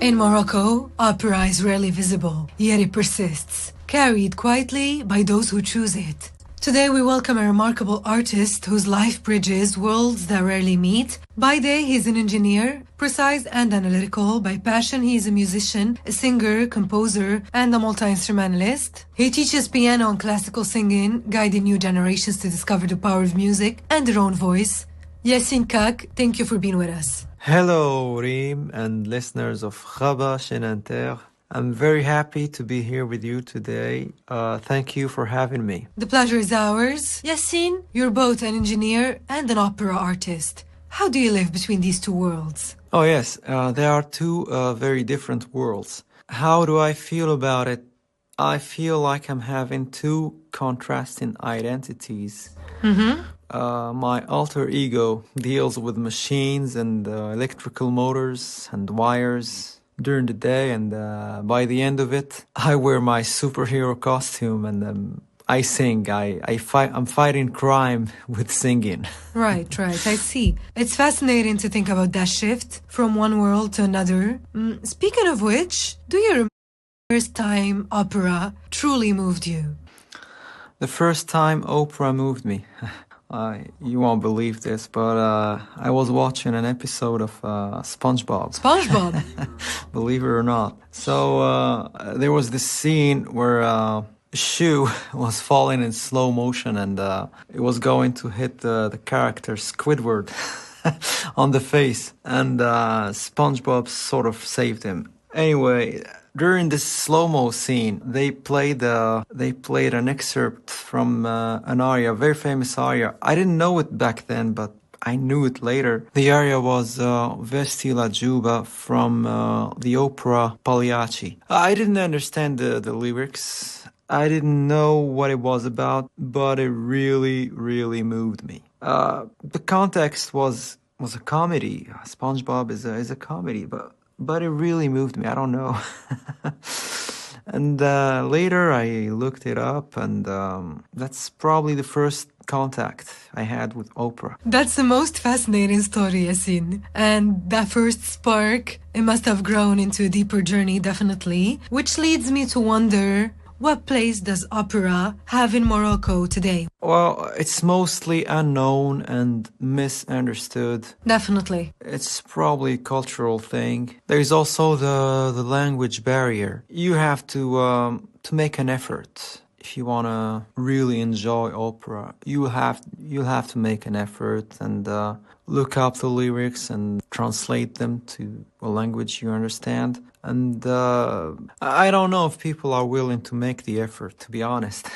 In Morocco, opera is rarely visible, yet it persists, carried quietly by those who choose it. Today we welcome a remarkable artist whose life bridges worlds that rarely meet. By day he's an engineer, precise and analytical. By passion he is a musician, a singer, composer, and a multi-instrumentalist. He teaches piano and classical singing, guiding new generations to discover the power of music and their own voice. Yassine Kak, thank you for being with us. Hello, Rim and listeners of Rabat Chaine Inter. I'm very happy to be here with you today. Thank you for having me. The pleasure is ours. Yassine, you're both an engineer and an opera artist. How do you live between these two worlds? Oh yes, there are two very different worlds. How do I feel about it? I feel like I'm having two contrasting identities. My alter ego deals with machines and electrical motors and wires during the day, and by the end of it, I wear my superhero costume and I sing. I'm fighting crime with singing. Right, I see. It's fascinating to think about that shift from one world to another. Speaking of which, do you remember the first time opera truly moved you? The first time opera moved me. You won't believe this, but I was watching an episode of SpongeBob. SpongeBob? Believe it or not. So there was this scene where a shoe was falling in slow motion and it was going to hit the character Squidward on the face. And SpongeBob sort of saved him. Anyway, during this slow-mo scene, they played an excerpt from an aria, a very famous aria. I didn't know it back then, but I knew it later. The aria was Vesti la Giuba from the opera Pagliacci. I didn't understand the lyrics. I didn't know what it was about, but it really, really moved me. The context was a comedy. SpongeBob is a comedy, but it really moved me. I don't know. And later I looked it up, and that's probably the first contact I had with opera. That's the most fascinating story, Yassine. And that first spark, it must have grown into a deeper journey, definitely. Which leads me to wonder, what place does opera have in Morocco today? Well, it's mostly unknown and misunderstood. Definitely. It's probably a cultural thing. There's also the language barrier. You have to make an effort. If you want to really enjoy opera, you'll have to make an effort and look up the lyrics and translate them to a language you understand. And I don't know if people are willing to make the effort, to be honest.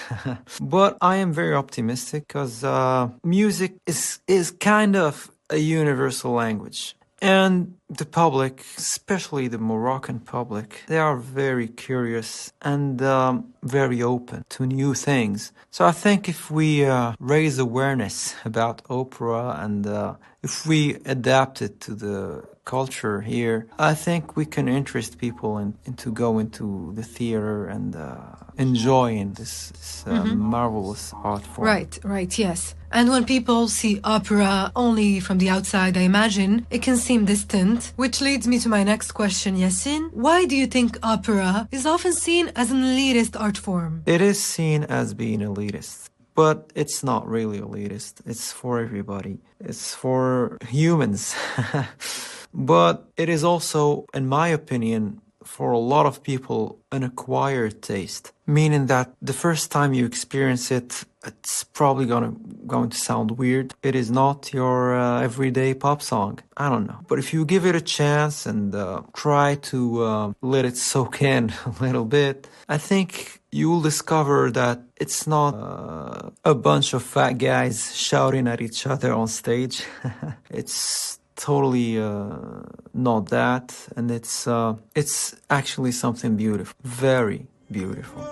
But I am very optimistic because music is kind of a universal language. And the public, especially the Moroccan public, they are very curious and very open to new things. So I think if we raise awareness about opera and if we adapt it to the culture here, I think we can interest people into going to the theater and enjoying this marvelous art form. Right, yes. And when people see opera only from the outside, I imagine, it can seem distant. Which leads me to my next question, Yassine. Why do you think opera is often seen as an elitist art form? It is seen as being elitist, but it's not really elitist. It's for everybody. It's for humans. But it is also, in my opinion, for a lot of people, an acquired taste. Meaning that the first time you experience it, it's probably going to sound weird. It is not your everyday pop song. I don't know. But if you give it a chance and try to let it soak in a little bit, I think you'll discover that it's not a bunch of fat guys shouting at each other on stage. It's totally not that, and it's actually something beautiful, very beautiful.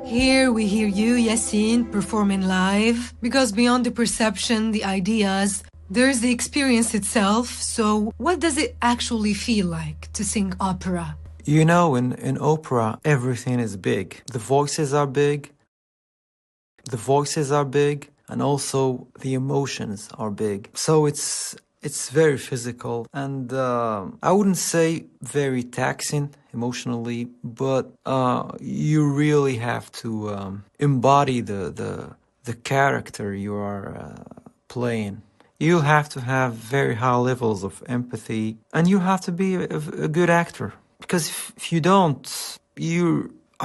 Here we hear you, Yassine, performing live, because beyond the perception, the ideas, there's the experience itself. So what does it actually feel like to sing opera? You know, in opera, everything is big. The voices are big. And also the emotions are big. So it's very physical, and I wouldn't say very taxing emotionally, but you really have to embody the character you are playing. You have to have very high levels of empathy, and you have to be a good actor. Because if you don't,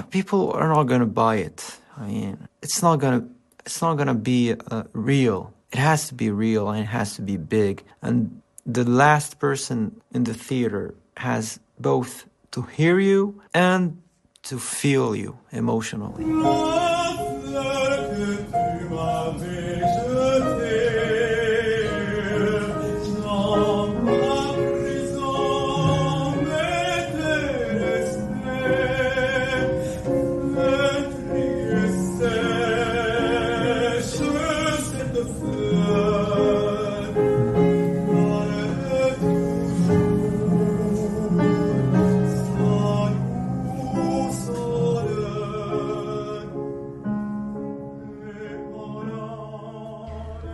people are not gonna buy it. I mean, it's not gonna be real. It has to be real, and it has to be big. And the last person in the theater has both to hear you and to feel you emotionally.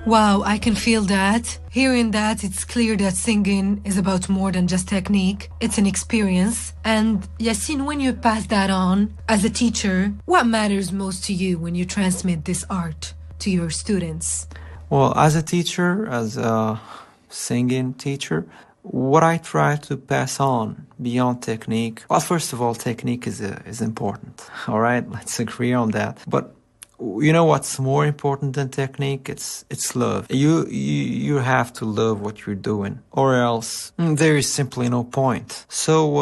Wow, I can feel that. Hearing that, it's clear that singing is about more than just technique. It's an experience. And Yassine, when you pass that on as a teacher, what matters most to you when you transmit this art to your students? Well, as a teacher, as a singing teacher, what I try to pass on beyond technique, well, first of all, technique is important. All right, let's agree on that. But you know what's more important than technique? It's love. You have to love what you're doing, or else there is simply no point. So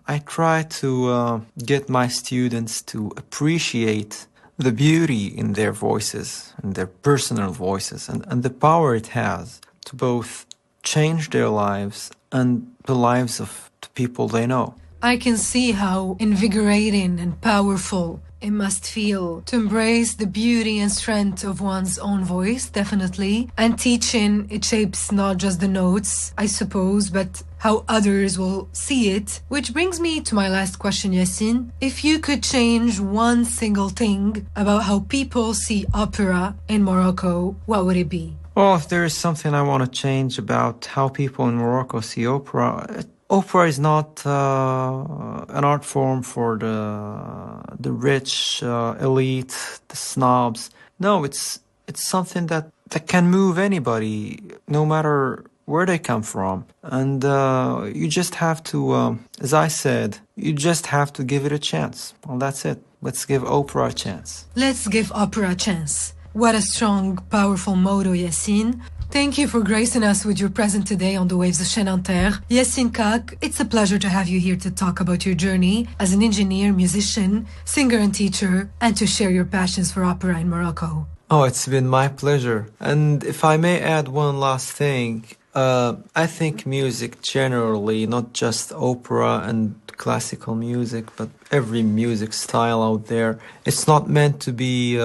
I try to get my students to appreciate the beauty in their voices, and their personal voices, and the power it has to both change their lives and the lives of the people they know. I can see how invigorating and powerful it must feel to embrace the beauty and strength of one's own voice, definitely. And teaching, it shapes not just the notes, I suppose, but how others will see it. Which brings me to my last question, Yassine. If you could change one single thing about how people see opera in Morocco, what would it be? Well, if there is something I want to change about how people in Morocco see opera, opera is not an art form for the rich elite, the snobs. No, it's something that can move anybody, no matter where they come from. And you just have to, as I said, you just have to give it a chance. Well, that's it. Let's give opera a chance. Let's give opera a chance. What a strong, powerful motto, Yassine. Thank you for gracing us with your presence today on the waves of Chaine Inter. Yassine Kak, it's a pleasure to have you here to talk about your journey as an engineer, musician, singer and teacher, and to share your passions for opera in Morocco. Oh, it's been my pleasure. And if I may add one last thing, I think music generally, not just opera and classical music, but every music style out there, it's not meant to be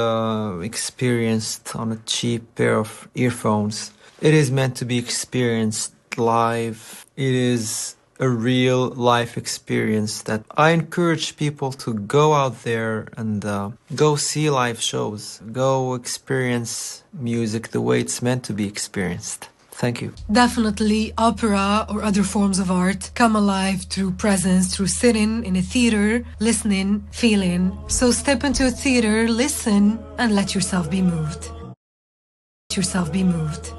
experienced on a cheap pair of earphones. It is meant to be experienced live. It is a real life experience that I encourage people to go out there and go see live shows, go experience music the way it's meant to be experienced. Thank you. Definitely, opera or other forms of art come alive through presence, through sitting in a theater, listening, feeling. So step into a theater, listen, and let yourself be moved. Let yourself be moved.